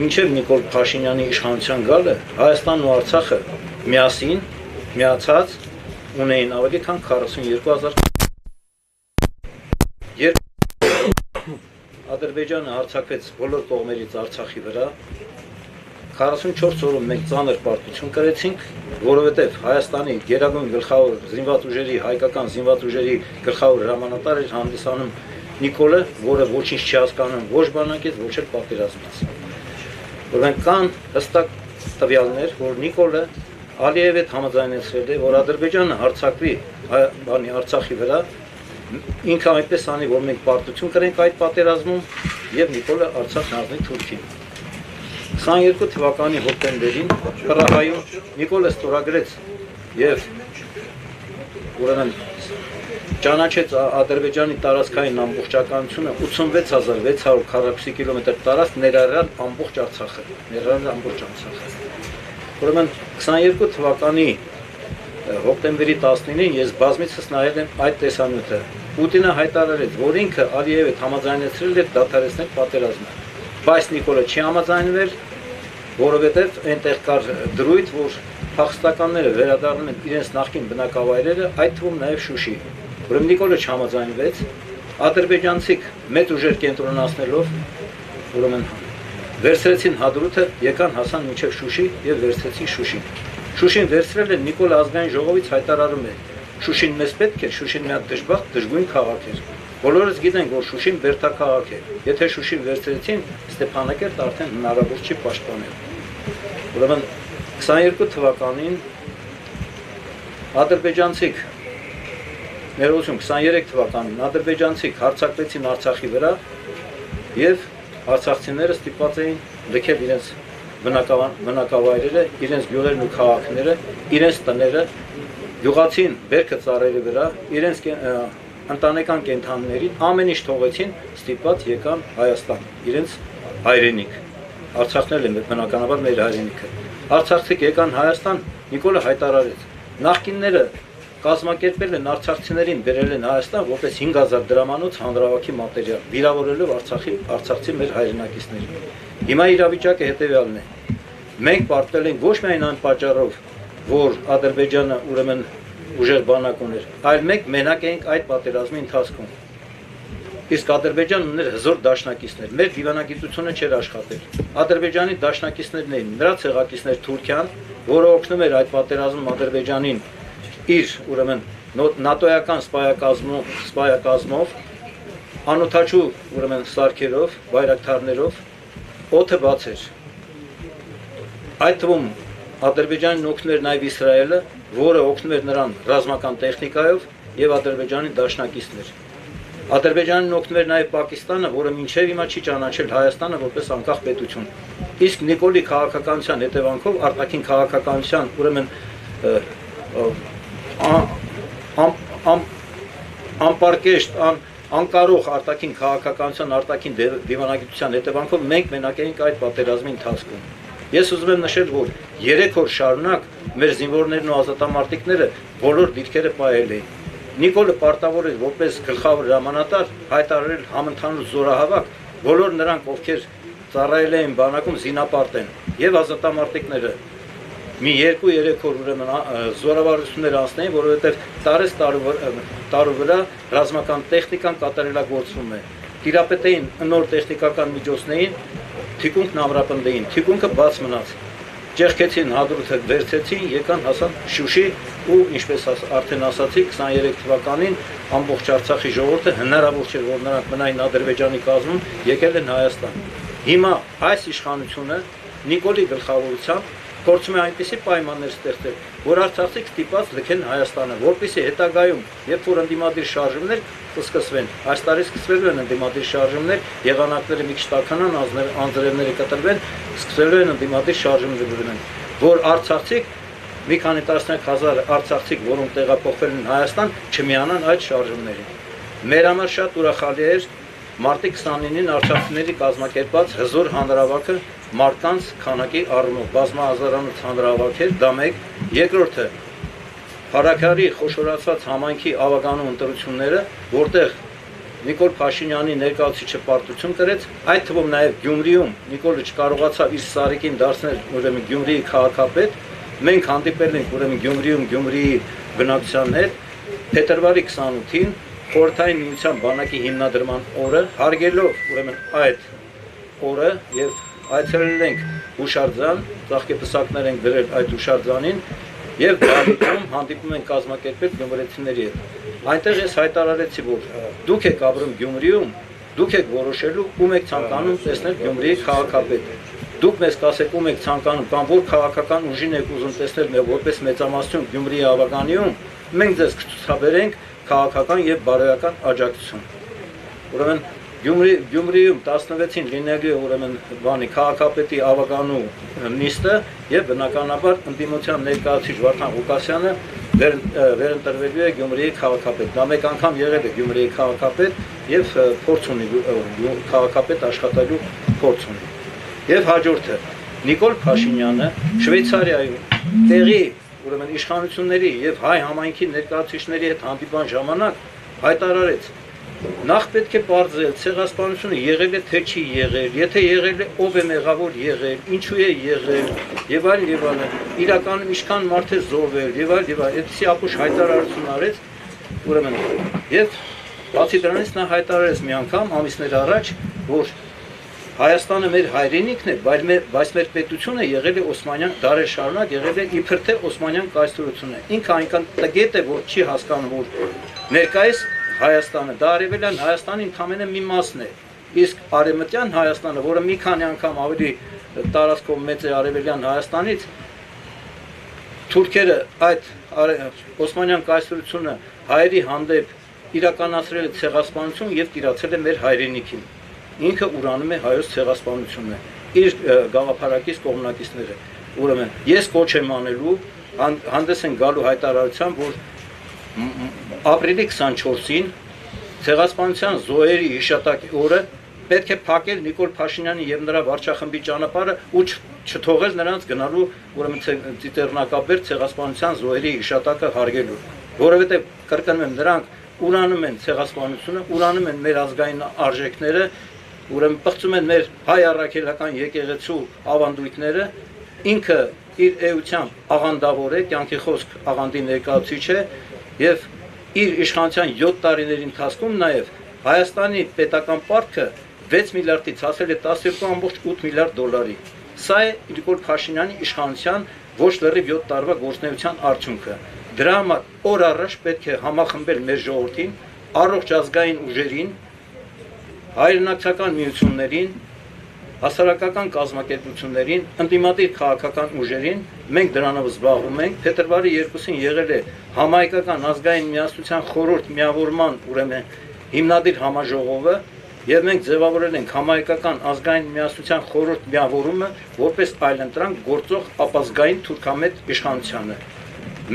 մինչև Նիկոլ Փաշինյանի իշխանության գալը Հայաստանն ու Արցախը միասին միացած ունեին ավելի քան 42,000 Ադրբեջանը հարձակվեց բոլոր կողմերից Արցախի վրա 44 օրում մենք ծանր պարտություն կրեցինք, որովհետև Հայաստանի գերագույն գլխավոր զինված ուժերի, հայկական զինված ուժերի գլխավոր հրամանատար էր հանդիսանում Նիկոլը, որը ոչինչ չի հասկանում ոչ բանակից, ոչ էլ պատերազմից։ Որովհետև կան հստակ տվյալներ, որ Նիկոլը Ալիևի հետ համաձայնեցրել է, որ Ադրբեջանը հարձակվի Արցախի վրա, ինքը այնպես անի, որ մենք պարտություն կրենք այդ պատերազմում եւ Նիկոլը Արցախն առնի Թուրքին։ 22 թվականի հոկտեմբերին Պրահայում Նիկոլը ստորագրեց եւ ուրեմն ճանաչեց Ադրբեջանի տարածքային ամբողջականությունը 86600 քառակուսի կիլոմետր տարածք ներառյալ ամբողջ Արցախը, Ուրեմն 22 թվականի հոկտեմբերի 19-ին ես բազմիցս նայել եմ այդ տեսանյութը։ Պուտինը հայտարարեց, որ ինքը Ալիևի հետ համաձայնեցրել էր դադարեցնել պատերազմը, բայց Նիկոլը չի համաձայնվել, որովհետև այնտեղ կար դրույթ, որ փախստականները վերադառնում են իրենց նախկին բնակավայրերը, այդ թվում նաև Շուշի։ Ուրեմն Նիկոլը չհամաձայնվեց, ադրբեջանցիք մեծ ուժեր կենտրոնացնելով, ուրեմն վերցրեցին հադրութը, եկան հասան մինչև Շուշի եւ վերցրեցին Շուշին։ Շուշին վերցրել են Նիկոլ ազգային ժողովից հայտարարում է. Շուշին մեզ պետք է, Շուշին մի հատ դժբախտ դժգույն քաղաք էր։ Բոլորս գիտենք, որ Շուշին բերդաքաղաք է։ Եթե Շուշին վերցրեցին, Ստեփանակերտ արդեն հնարավոր չի պաշտպանել։ Ուրեմն 22 թվականին ադրբեջանցիք ներողություն 23 թվականին ադրբեջանցիք հարձակվեցին Արցախի վրա եւ արցախցիները ստիպված էին լքել իրենց բնակավայրերը, իրենց գյուղերն ու քաղաքները, իրենց տները, գյուղացին բերքը ծառերի վրա, իրենց ընտանեկան կենդանիներին ամեն ինչ թողեցին, ստիպված եկան Հայաստան, իրենց հայրենիք։ Արցախն էլ է բնականաբար մեր հայրենիքը։ Արցախցիք եկան Հայաստան, Նիկոլը հայտարարեց. նախկինները կազմակերպել են արցախցիներին բերել են Հայաստան որպես 5000 դրամանոց հանրահավաքի մատերիալ, վիրավորելով արցախցի մեր հայրենակիցներին։ Հիմա իրավիճակը հետևյալն է։ Մենք պարտվել ենք ոչ միայն այն պատճառով, որ Ադրբեջանը ուրեմն ուժեղ բանակ ուներ, այլ մենք մենակ էինք այդ պատերազմի ընթացքում։ Իսկ Ադրբեջանն ուներ հզոր դաշնակիցներ, մեր դիվանագիտությունը չէր աշխատել։ Ադրբեջանի դաշնակիցներն էին, նրա ցեղակիցներ Թուրքիան, որը օգնում էր այդ պատերազմում Ադրբեջանին իր ուրեմն նատոյական սպայակազմով, անօթաչու ուրեմն սարքերով, բայրակթարներով օդը բաց էր։ Այդ թվում Ադրբեջանին օգնում էր նաև Իսրայելը, որը օգնում էր նրան ռազմական տեխնիկայով եւ Ադրբեջանի դաշնակիցներ։ Ադրբեջանին օգնում էր նաև Պակիստանը, որը մինչև հիմա չի ճանաչել Հայաստանը որպես անկախ պետություն։ Իսկ Նիկոլի քաղաքականության հետևանքով արտաքին քաղաքականության ուրեմն անպարկեշտ, անկարող արտաքին քաղաքականության արտաքին դիվանագիտության հետևանքով մենք մենակ էինք այդ պատերազմի ընթացքում։ Ես ուզում եմ նշել, որ 3 օր շարունակ մեր զինվորներն ու ազատամարտիկները բոլոր դիրքերը պահել էին։ Նիկոլը պարտավոր էր որպես գլխավոր հրամանատար հայտարարել համընդհանուր զորահավաք, բոլոր նրանք, ովքեր ծառայել էին բանակում, զինապարտ են, եւ ազատամարտիկները մի 2-3 օր ուրեմն զորավարություններ անցնեին, որովհետև տարու վրա ռազմական տեխնիկան կատարելագործվում է։ Տիրապետեին նոր տեխնիկական միջոցներին, թիկունքն ամրապնդեին, թիկունքը բաց մնաց։ Ճեղքեցին հադրութը, վերցեցին, եկան հասան Շուշի ու ինչպես արդեն ասացի 23 թվականին ամբողջ Արցախի ժողովուրդը հնարավոր չէր, որ նրանք մնային Ադրբեջանի կազմում, եկել են Հայաստան։ Հիմա այս իշխանությունը Նիկոլի գլխավորությամբ փորձում է այնպիսի պայմաններ ստեղծել, որ արցախցիք ստիպված լքեն Հայաստանը, որպեսզի հետագայում, երբ որ ընդդիմադիր շարժումներ կսկսվեն, այս տարի սկսվելու են ընդդիմադիր շարժումներ, եղանակները մի քիչ տաքանան, անձրևները կտրվեն, սկսվելու են ընդդիմադիր շարժումներ, որ արցախցիք մի քանի տասնյակ հազար արցախցիք, որոնք տեղափոխվել են Հայաստան, չմիանան այդ շարժումներին։ Մեր համար շատ ուրախալի էր մարտի 29-ին արցախցիների կազմակերպած հզոր հանրահավաքը մարդկանց քանակի առումով բազմահազարանոց հանրահավաք էր, դա մեկ, երկրորդը Փարաքարի խոշորացված համայնքի ավագանու ընտրությունները, որտեղ Նիկոլ Փաշինյանի ներկայացուցիչը պարտություն կրեց, այդ թվում նաև Գյումրիում Նիկոլը չկարողացավ իր Սարիկին դարձնել ուրեմն Գյումրիի քաղաքապետ, մենք հանդիպել ենք ուրեմն Գյումրիում Գյումրիի բնակչության հետ, փետրվարի 28-ին Խորհրդային Միության բանակի հիմնադրման օրը հարգելով ուրեմն այդ օրը եւ այցելել ենք հուշարձան, ծաղկեպսակներ ենք դրել այդ հուշարձանին եւ Դավիթում հանդիպում ենք կազմակերպել գյումրեցիների հետ։ Այնտեղ ես հայտարարեցի, որ դուք եք ապրում Գյումրիում, դուք եք որոշելու ում եք ցանկանում տեսնել Գյումրիի քաղաքապետ։ Դուք մեզ կասեք ում եք ցանկանում կամ որ քաղաքական ուժին եք ուզում տեսնել մեր որպես մեծամասնություն Գյումրիի ավագանիում, մենք ձեզ կցուցաբերենք քաղաքական եւ բարոյական աջակցություն։ Ուրեմն Գյումրիում 16-ին լինելու է ուրեմն բանի քաղաքապետի ավագանու նիստը եւ բնականաբար ընդդիմության ներկայացուցիչ Վարդան Ղուկասյանը վերընտրվելու է Գյումրիի քաղաքապետ։ Նա մեկ անգամ եղել է Գյումրիի քաղաքապետ եւ փորձ ունի քաղաքապետ աշխատելու փորձ ունի։ Եվ հաջորդը Նիկոլ Փաշինյանը Շվեյցարիայում տեղի ուրեմն իշխանությունների եւ հայ համայնքի ներկայացուցիչների հետ հանդիպան ժամանակ հայտարարեց. նախ պետք է բարձրել ցեղասպանությունը եղել է թե չի եղել, եթե եղել է ով է մեղավոր եղել, ինչու է եղել եւ այլն, իրականում ինչքան մարդ է զոհվել եւ այլն, այդպիսի ապուշ հայտարարություն արեց, ուրեմն եւ բացի դրանից նա հայտարարեց մի անգամ ամիսներ առաջ, որ Հայաստանը մեր հայրենիքն է, բայց մեր պետությունը եղել է Օսմանյան դարեր շարունակ եղել է իբր թե Օսմանյան կայսրությունը։ Ինքը այնքան տգետ է, որ չի հասկանում, որ ներկայիս Հայաստանը դա արևելյան Հայաստանի ընդամենը մի մասն է, իսկ արևմտյան Հայաստանը, որը մի քանի անգամ ավելի տարածքով մեծ է արևելյան Հայաստանից, թուրքերը այդ Օսմանյան կայսրությունը հայերի հանդեպ իրականացրել է ցեղասպանություն եւ տիրացել է մեր հայրենիքին։ Ինքը ուրանում է հայոց ցեղասպանությունը իր գաղափարակից կողմնակիցները։ Ուրեմն ես կոչ եմ անելու հանդես են գալու հայտարարության, որ ապրիլի 24-ին ցեղասպանության զոհերի հիշատակի օրը պետք է փակել Նիկոլ Փաշինյանի եւ նրա վարչախմբի ճանապարհը ու չթողել նրանց գնալու ուրեմն ծիծեռնակաբեր ցեղասպանության զոհերի հիշատակը հարգելու, որովհետեւ կրկնում եմ, նրանք ուրանում են ցեղասպանությունը, ուրանում են մեր ազգային արժեքները, ուրեմն պղծում են մեր հայ առաքելական եկեղեցու ավանդույթները, ինքը իր էությամբ աղանդավոր է, կյանքի խոսք աղանդի ներկայացուցիչ է եւ իր իշխանության 7 տարիների ընթացքում նաեւ Հայաստանի պետական պարտքը 6 միլիարդից հասել է 12.8 միլիարդ դոլարի։ Սա է Նիկոլ Փաշինյանի իշխանության ոչ լրիվ 7 տարվա գործունեության արդյունքը։ Դրա համար օր առաջ պետք է համախմբել մեր ժողովրդին, առողջ ազգային ուժերին, հայրենակցական միություններին, հասարակական կազմակերպություններին, ընդդիմադիր քաղաքական ուժերին, մենք դրանով զբաղվում ենք։ Փետրվարի 2-ին եղել է համահայկական ազգային միասնության խորհուրդ միավորման ուրեմն հիմնադիր համաժողովը եւ մենք ձևավորել ենք համահայկական ազգային միասնության խորհուրդ միավորումը որպես այլընտրանք գործող ապազգային թուրքամետ իշխանությանը։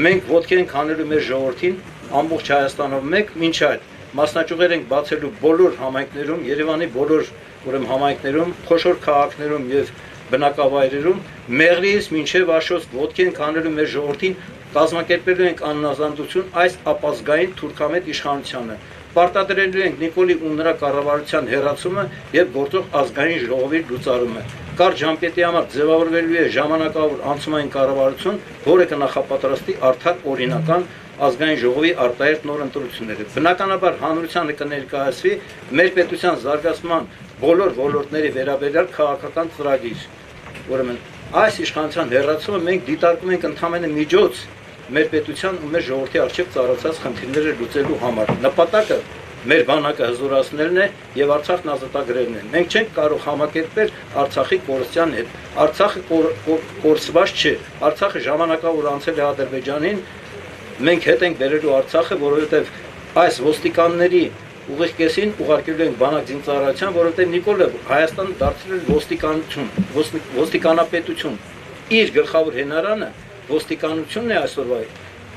Մենք ոտքի ենք հանելու մեր ժողովրդին ամբողջ Հայաստանով մեկ, մինչ այդ մասնաճյուղեր ենք բացելու բոլոր համայնքներում, Երևանի բոլոր ուրեմն համայնքներում, խոշոր քաղաքներում եւ բնակավայրերում, Մեղրիից մինչեւ Աշոտսկ ոտքի ենք հանելու մեր ժողովրդին, կազմակերպելու ենք աննազանդություն այս ապազգային թուրքամետ իշխանությանը։ Պարտադրելու ենք Նիկոլի ու նրա կառավարության հերացումը եւ գործող ազգային ժողովի լուծարումը։ Կարճ ժամկետի համար ձևավորվելու է ժամանակավոր անցումային կառավարություն, որը կնախապատրաստի արդար օրինական ազգային ժողովի արտահերթ նոր ընտրությունները։ Բնականաբար հանրությանը կներկայացվի մեր պետության զարգացման բոլոր ոլորտների վերաբերյալ քաղաքական ծրագիր։ Ուրեմն այս իշխանության հերացումը մենք դիտարկում ենք ընդհանրապես միջոց մեր պետության ու մեր ժողովրդի առջև ծառացած խնդիրները լուծելու համար։ Նպատակը մեր բանակը հզորացնելն է եւ Արցախն ազատագրելն է։ Մենք չենք կարող համակերպել Արցախի կորստյան հետ։ Արցախը կորսված չէ։ Արցախը ժամանակավոր անցել է Ադրբեջանին։ Մենք հետ ենք բերելու Արցախը, որովհետեւ այս ոստիկանների ուղիղ կեսին ուղարկելու ենք բանակ զինծառայության, որովհետեւ Նիկոլը Հայաստանը դարձրել ոստիկանություն, ոստիկանապետություն։ Իր գլխավոր հենարանը ոստիկանությունն է այսօրվա,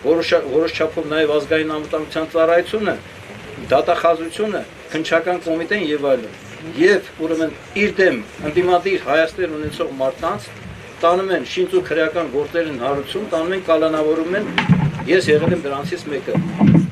որոշ չափով նաև ազգային անվտանգության ծառայությունը, դատախազությունը, քննչական կոմիտեն եւ այլն։ Եվ ուրեմն իր դեմ ընդդիմադիր հայաստեր ունեցող մարդկանց տանում են շինծ ու քրեական գործերին հարություն, տանում են կալանավորում են, ես եղել եմ դրանցից մեկը։